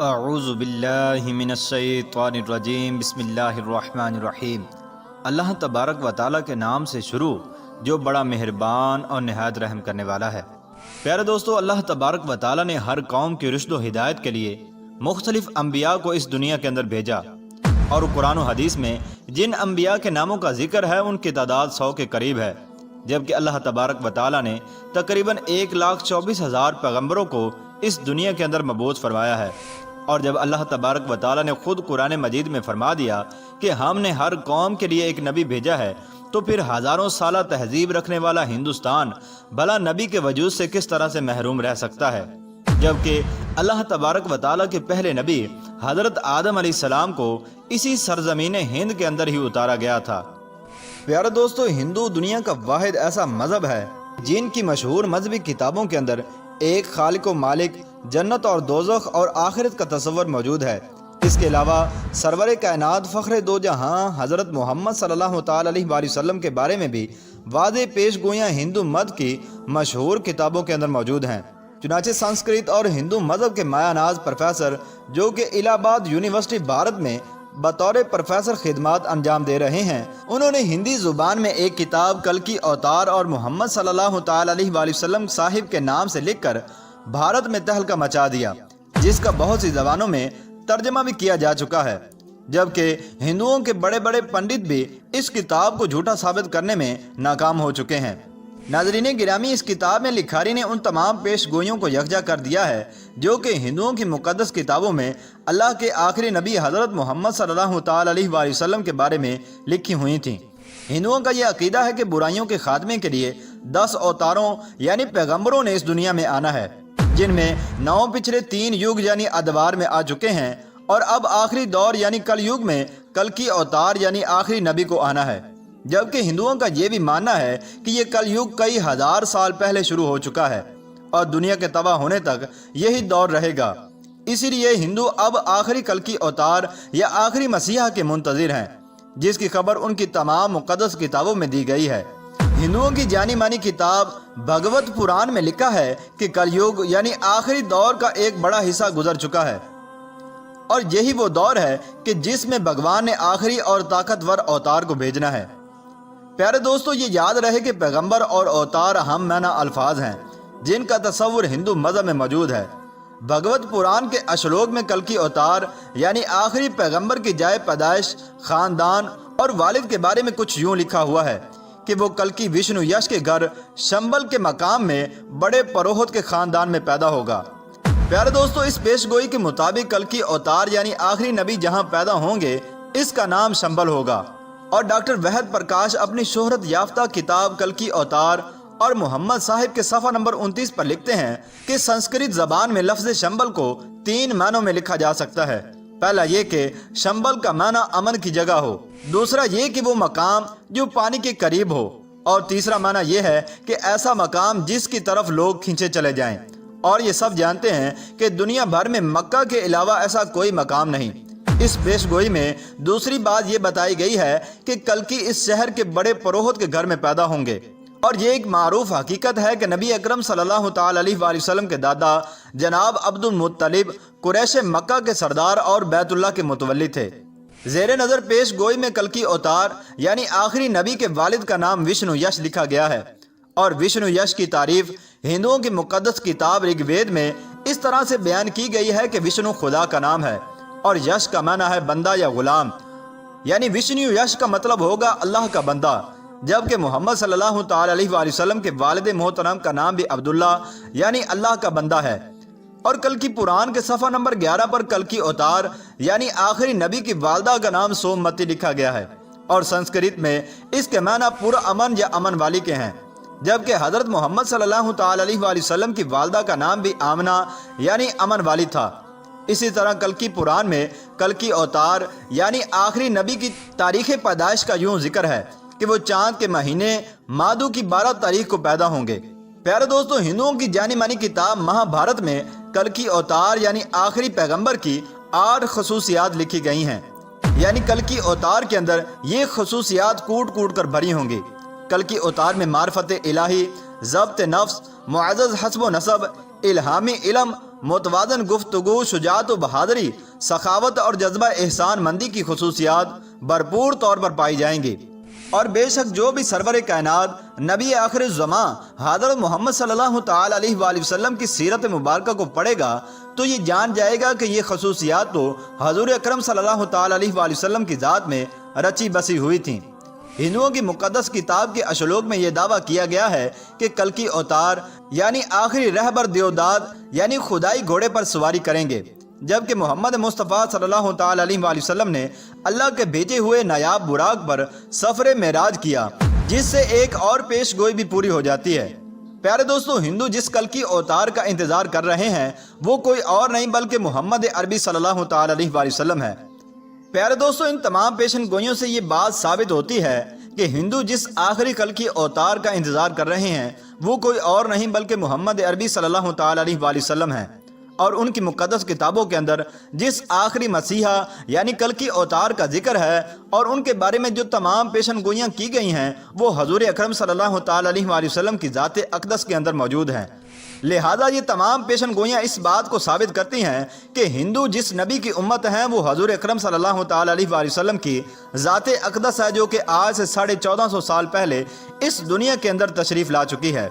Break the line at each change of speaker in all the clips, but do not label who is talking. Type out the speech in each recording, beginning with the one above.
اعوذ باللہ من الشیطان الرجیم بسم اللہ الرحمن الرحیم۔ اللہ تبارک و تعالیٰ کے نام سے شروع جو بڑا مہربان اور نہایت رحم کرنے والا ہے۔ پیارے دوستو، اللہ تبارک و تعالیٰ نے ہر قوم کی رشد و ہدایت کے لیے مختلف انبیاء کو اس دنیا کے اندر بھیجا، اور قرآن و حدیث میں جن انبیاء کے ناموں کا ذکر ہے ان کی تعداد 100 کے قریب ہے، جبکہ اللہ تبارک و تعالیٰ نے تقریباً 1,24,000 پیغمبروں کو اس دنیا کے اندر مبعوث فرمایا ہے۔ اور جب اللہ تبارک و تعالیٰ نے خود قرآن مجید میں فرما دیا کہ ہم نے ہر قوم کے لیے ایک نبی بھیجا ہے، تو پھر ہزاروں سالہ تہذیب رکھنے والا ہندوستان بھلا نبی کے وجود سے کس طرح سے محروم رہ سکتا ہے، جبکہ اللہ تبارک و تعالیٰ کے پہلے نبی حضرت آدم علیہ السلام کو اسی سرزمین ہند کے اندر ہی اتارا گیا تھا۔ پیارے دوستو، ہندو دنیا کا واحد ایسا مذہب ہے جن کی مشہور مذہبی کتابوں کے اندر ایک خالق و مالک، جنت اور دوزخ اور آخرت کا تصور موجود ہے۔ اس کے علاوہ سرور کائنات فخر دو جہاں حضرت محمد صلی اللہ تعالی علیہ وآلہ وسلم کے بارے میں بھی واضح پیش گوئیاں ہندو مت کی مشہور کتابوں کے اندر موجود ہیں۔ چنانچہ سنسکرت اور ہندو مذہب کے مایا ناز پروفیسر، جو کہ الہ آباد یونیورسٹی بھارت میں بطور پروفیسر خدمات انجام دے رہے ہیں، انہوں نے ہندی زبان میں ایک کتاب کلکی اوتار اور محمد صلی اللہ تعالی علیہ وآلہ وسلم صاحب کے نام سے لکھ کر بھارت میں تہلکہ مچا دیا، جس کا بہت سی زبانوں میں ترجمہ بھی کیا جا چکا ہے، جبکہ ہندوؤں کے بڑے بڑے پنڈت بھی اس کتاب کو جھوٹا ثابت کرنے میں ناکام ہو چکے ہیں۔ ناظرین گرامی، اس کتاب میں لکھاری نے ان تمام پیش گوئیوں کو یکجا کر دیا ہے جو کہ ہندوؤں کی مقدس کتابوں میں اللہ کے آخری نبی حضرت محمد صلی اللہ تعالی علیہ وآلہ وسلم کے بارے میں لکھی ہوئی تھیں۔ ہندوؤں کا یہ عقیدہ ہے کہ برائیوں کے خاتمے کے لیے 10 اوتاروں یعنی پیغمبروں نے اس دنیا میں آنا ہے، جن میں 9 پچھلے 3 یوگ یعنی ادوار میں آ چکے ہیں، اور اب آخری دور یعنی کل یوگ میں کلکی اوتار یعنی آخری نبی کو آنا ہے، جبکہ ہندوؤں کا یہ بھی ماننا ہے کہ یہ کل یوگ کئی ہزار سال پہلے شروع ہو چکا ہے اور دنیا کے تباہ ہونے تک یہی دور رہے گا۔ اسی لیے ہندو اب آخری کلکی اوتار یا آخری مسیحا کے منتظر ہیں، جس کی خبر ان کی تمام مقدس کتابوں میں دی گئی ہے۔ ہندوؤں کی جانی مانی کتاب بھگوت پران میں لکھا ہے کہ کل یوگ یعنی آخری دور کا ایک بڑا حصہ گزر چکا ہے، اور یہی وہ دور ہے کہ جس میں بھگوان نے آخری اور طاقتور اوتار کو بھیجنا ہے۔ پیارے دوستو، یہ یاد رہے کہ پیغمبر اور اوتار ہم معنی الفاظ ہیں جن کا تصور ہندو مذہب میں موجود ہے۔ بھگوت پران کے اشلوک میں کلکی اوتار یعنی آخری پیغمبر کی جائے پیدائش، خاندان اور والد کے بارے میں کچھ یوں لکھا ہوا ہے کہ وہ کلکی وشنو یش کے گھر شمبل کے مقام میں بڑے پروہت کے خاندان میں پیدا ہوگا۔ پیارے دوستو، اس پیش گوئی کے مطابق کلکی اوتار یعنی آخری نبی جہاں پیدا ہوں گے اس کا نام شمبل ہوگا، اور ڈاکٹر وحد پرکاش اپنی شہرت یافتہ کتاب کلکی اوتار اور محمد صاحب کے صفحہ نمبر 29 پر لکھتے ہیں کہ سنسکرت زبان میں لفظ شمبل کو 3 معنوں میں لکھا جا سکتا ہے۔ پہلا یہ کہ شمبل کا معنی امن کی جگہ ہو، دوسرا یہ کہ وہ مقام جو پانی کے قریب ہو، اور تیسرا معنی یہ ہے کہ ایسا مقام جس کی طرف لوگ کھینچے چلے جائیں، اور یہ سب جانتے ہیں کہ دنیا بھر میں مکہ کے علاوہ ایسا کوئی مقام نہیں۔ اس پیش گوئی میں دوسری بات یہ بتائی گئی ہے کہ کلکی اس شہر کے بڑے پروہت کے گھر میں پیدا ہوں گے، اور یہ ایک معروف حقیقت ہے کہ نبی اکرم صلی اللہ تعالی علیہ وآلہ وسلم کے دادا جناب عبد المطلب قریش مکہ کے سردار اور بیت اللہ کے متولی تھے۔ زیر نظر پیش گوئی میں کلکی اوتار یعنی آخری نبی کے والد کا نام وشنو یش لکھا گیا ہے، اور وشنو یش کی تعریف ہندوؤں کی مقدس کتاب رگ وید میں اس طرح سے بیان کی گئی ہے کہ وشنو خدا کا نام ہے، اور یش کا معنی ہے بندہ یا غلام، یعنی وشنو یش کا مطلب ہوگا اللہ کا بندہ، جبکہ محمد صلی اللہ تعالی علیہ وآلہ وسلم کے والد محترم کا نام بھی عبداللہ یعنی اللہ کا بندہ ہے۔ اور کلکی پران کے صفحہ نمبر 11 پر کلکی اوتار یعنی آخری نبی کی والدہ کا نام سومتی لکھا گیا ہے، اور سنسکرت میں اس کے معنی پورا امن یا امن والی کے ہیں، جبکہ حضرت محمد صلی اللہ تعالی علیہ وآلہ وسلم کی والدہ کا نام بھی آمنہ یعنی امن والی تھا۔ اسی طرح کلکی پران میں کلکی اوتار یعنی آخری نبی کی تاریخ پیدائش کا یوں ذکر ہے کہ وہ چاند کے مہینے مادو کی 12 تاریخ کو پیدا ہوں گے۔ پیارے دوستو، ہندوؤں کی جانی مانی کتاب مہا بھارت میں کلکی اوتار یعنی آخری پیغمبر کی 8 خصوصیات لکھی گئی ہیں، یعنی کلکی اوتار کے اندر یہ خصوصیات کوٹ کوٹ کر بھری ہوں گی۔ کلکی اوتار میں معرفت الہی، ضبط نفس، معزز حسب و نسب، الہامی علم متوازن گفتگو، شجاعت و بہادری، سخاوت اور جذبہ احسان مندی کی خصوصیات بھرپور طور پر پائی جائیں گی۔ اور بے شک جو بھی سرور کائنات نبی آخر الزماں حضرت محمد صلی اللہ تعالی علیہ وآلہ وسلم کی سیرت مبارکہ کو پڑھے گا تو یہ جان جائے گا کہ یہ خصوصیات تو حضور اکرم صلی اللہ تعالی علیہ وآلہ وسلم کی ذات میں رچی بسی ہوئی تھیں۔ ہندوؤں کی مقدس کتاب کے اشلوک میں یہ دعویٰ کیا گیا ہے کہ کلکی اوتار یعنی آخری رہبر دیوداد یعنی خدائی گھوڑے پر سواری کریں گے، جبکہ محمد مصطفیٰ صلی اللہ تعالی علیہ وآلہ وسلم نے اللہ کے بھیجے ہوئے نایاب براق پر سفر معراج کیا، جس سے ایک اور پیش گوئی بھی پوری ہو جاتی ہے۔ پیارے دوستو، ہندو جس کلکی اوتار کا انتظار کر رہے ہیں وہ کوئی اور نہیں بلکہ محمد عربی صلی اللہ تعالی علیہ وآلہ وسلم ہے۔ پیارے دوستو، ان تمام پیشن گوئیوں سے یہ بات ثابت ہوتی ہے کہ ہندو جس آخری کلکی اوتار کا انتظار کر رہے ہیں وہ کوئی اور نہیں بلکہ محمد عربی صلی اللہ تعالی علیہ وآلہ وسلم ہے، اور ان کی مقدس کتابوں کے اندر جس آخری مسیحا یعنی کلکی اوتار کا ذکر ہے اور ان کے بارے میں جو تمام پیشن گوئیاں کی گئی ہیں وہ حضور اکرم صلی اللہ تعالی علیہ وآلہ وسلم کی ذات اقدس کے اندر موجود ہیں۔ لہذا یہ تمام پیشن گوئیاں اس بات کو ثابت کرتی ہیں کہ ہندو جس نبی کی امت ہیں وہ حضور اکرم صلی اللہ تعالی علیہ وآلہ وسلم کی ذات اقدس ہے، جو کہ آج سے 1450 سال پہلے اس دنیا کے اندر تشریف لا چکی ہے۔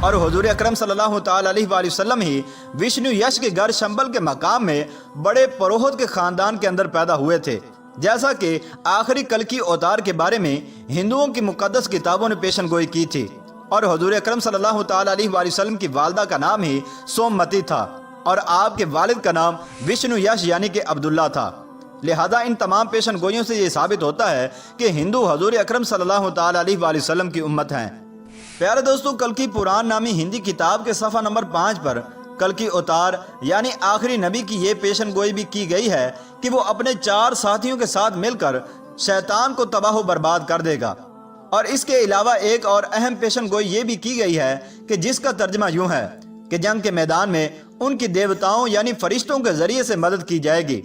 اور حضور اکرم صلی اللہ تعالی علیہ وآلہ وسلم ہی وشنو یش کے گھر شمبل کے مقام میں بڑے پروہت کے خاندان کے اندر پیدا ہوئے تھے، جیسا کہ آخری کلکی اوتار کے بارے میں ہندوؤں کی مقدس کتابوں نے پیشن گوئی کی تھی۔ اور حضور اکرم صلی اللہ تعالی علیہ وآلہ وسلم کی والدہ کا نام ہی سومتی تھا اور آپ کے والد کا نام وشنو یش یعنی کہ عبداللہ تھا۔ لہذا ان تمام پیشن گوئیوں سے یہ ثابت ہوتا ہے کہ ہندو حضور اکرم صلی اللہ تعالی علیہ وآلہ وسلم کی امت ہیں۔ پیارے دوستو، کلکی پران نامی ہندی کتاب کے صفحہ نمبر 5 پر کلکی اوتار یعنی آخری نبی کی یہ پیشن گوئی بھی کی گئی ہے کہ وہ اپنے 4 ساتھیوں کے ساتھ مل کر شیطان کو تباہ و برباد کر دے گا۔ اور اس کے علاوہ ایک اور اہم پیشن گوئی یہ بھی کی گئی ہے کہ جس کا ترجمہ یوں ہے کہ جنگ کے میدان میں ان کی دیوتاؤں یعنی فرشتوں کے ذریعے سے مدد کی جائے گی،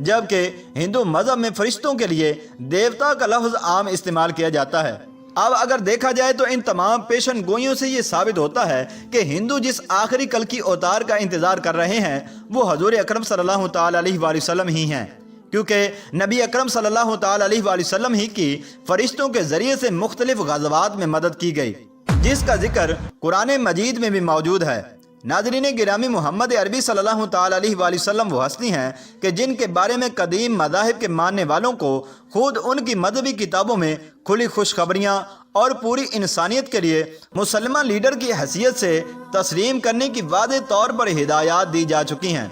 جبکہ ہندو مذہب میں فرشتوں کے لیے دیوتا کا لفظ عام استعمال کیا جاتا ہے۔ اب اگر دیکھا جائے تو ان تمام پیشن گوئیوں سے یہ ثابت ہوتا ہے کہ ہندو جس آخری کلکی اوتار کا انتظار کر رہے ہیں وہ حضور اکرم صلی اللہ تعالی علیہ وآلہ وسلم ہی ہیں، کیونکہ نبی اکرم صلی اللہ تعالی علیہ وآلہ وسلم ہی کی فرشتوں کے ذریعے سے مختلف غزوات میں مدد کی گئی، جس کا ذکر قرآن مجید میں بھی موجود ہے۔ ناظرین گرامی، محمد عربی صلی اللہ تعالی علیہ وآلہ وسلم وہ ہستی ہیں کہ جن کے بارے میں قدیم مذاہب کے ماننے والوں کو خود ان کی مذہبی کتابوں میں کھلی خوشخبریاں اور پوری انسانیت کے لیے مسلمہ لیڈر کی حیثیت سے تسلیم کرنے کی واضح طور پر ہدایات دی جا چکی ہیں،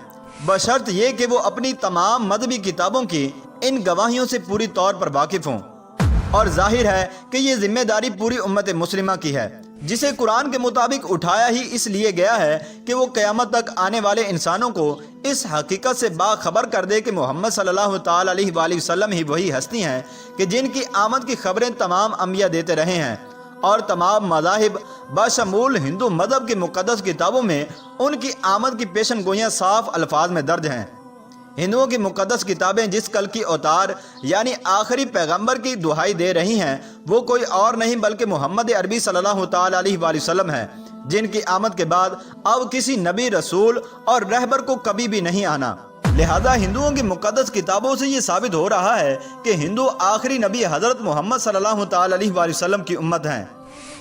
بشرط یہ کہ وہ اپنی تمام مذہبی کتابوں کی ان گواہیوں سے پوری طور پر واقف ہوں۔ اور ظاہر ہے کہ یہ ذمہ داری پوری امت مسلمہ کی ہے، جسے قرآن کے مطابق اٹھایا ہی اس لیے گیا ہے کہ وہ قیامت تک آنے والے انسانوں کو اس حقیقت سے باخبر کر دے کہ محمد صلی اللہ تعالی علیہ وآلہ وسلم ہی وہی ہستی ہیں کہ جن کی آمد کی خبریں تمام انبیاء دیتے رہے ہیں، اور تمام مذاہب بشمول ہندو مذہب کی مقدس کتابوں میں ان کی آمد کی پیشن گوئیاں صاف الفاظ میں درج ہیں۔ ہندوؤں کی مقدس کتابیں جس کلکی اوتار یعنی آخری پیغمبر کی دہائی دے رہی ہیں وہ کوئی اور نہیں بلکہ محمد عربی صلی اللہ تعالی علیہ وآلہ وسلم ہیں، جن کی آمد کے بعد اب کسی نبی، رسول اور رہبر کو کبھی بھی نہیں آنا۔ لہذا ہندوؤں کی مقدس کتابوں سے یہ ثابت ہو رہا ہے کہ ہندو آخری نبی حضرت محمد صلی اللہ تعالی علیہ وآلہ وسلم کی امت ہیں،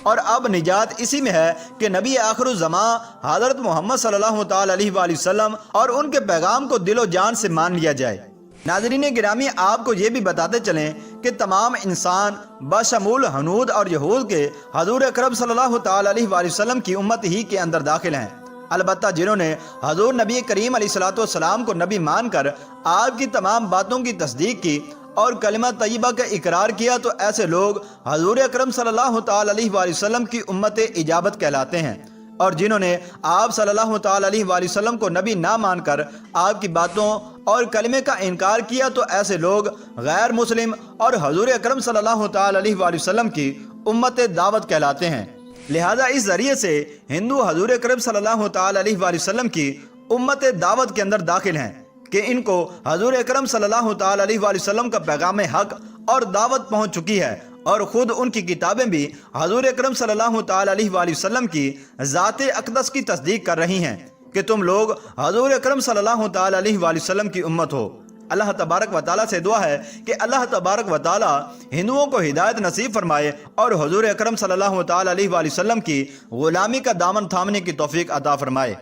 اور اب نجات اسی میں ہے کہ نبی آخر الزماں حضرت محمد صلی اللہ تعالی علیہ وآلہ وسلم اور ان کے پیغام کو دل و جان سے مان لیا جائے۔ ناظرین گرامی، آپ کو یہ بھی بتاتے چلیں کہ تمام انسان بشمول ہنود اور یہود کے حضور اکرم صلی اللہ تعالی علیہ وآلہ وسلم کی امت ہی کے اندر داخل ہیں، البتہ جنہوں نے حضور نبی کریم علیہ السلام کو نبی مان کر آپ کی تمام باتوں کی تصدیق کی اور کلمہ طیبہ کا اقرار کیا تو ایسے لوگ حضور اکرم صلی اللہ تعالی علیہ وآلہ وسلم کی امت اجابت کہلاتے ہیں، اور جنہوں نے آپ صلی اللہ تعالی علیہ وآلہ وسلم کو نبی نہ مان کر آپ کی باتوں اور کلمے کا انکار کیا تو ایسے لوگ غیر مسلم اور حضور اکرم صلی اللہ تعالی علیہ وآلہ وسلم کی امت دعوت کہلاتے ہیں۔ لہذا اس ذریعے سے ہندو حضور اکرم صلی اللہ تعالی علیہ وآلہ وسلم کی امت دعوت کے اندر داخل ہیں کہ ان کو حضور اکرم صلی اللہ تعالی علیہ وآلہ وسلم کا پیغام حق اور دعوت پہنچ چکی ہے، اور خود ان کی کتابیں بھی حضور اکرم صلی اللہ تعالی علیہ وآلہ وسلم کی ذات اقدس کی تصدیق کر رہی ہیں، کہ تم لوگ حضور اکرم صلی اللہ تعالی علیہ وآلہ وسلم کی امت ہو۔ اللہ تبارک و تعالیٰ سے دعا ہے کہ اللہ تبارک و تعالیٰ ہندوؤں کو ہدایت نصیب فرمائے اور حضور اکرم صلی اللہ تعالی علیہ وآلہ وسلم کی غلامی کا دامن تھامنے کی توفیق عطا فرمائے۔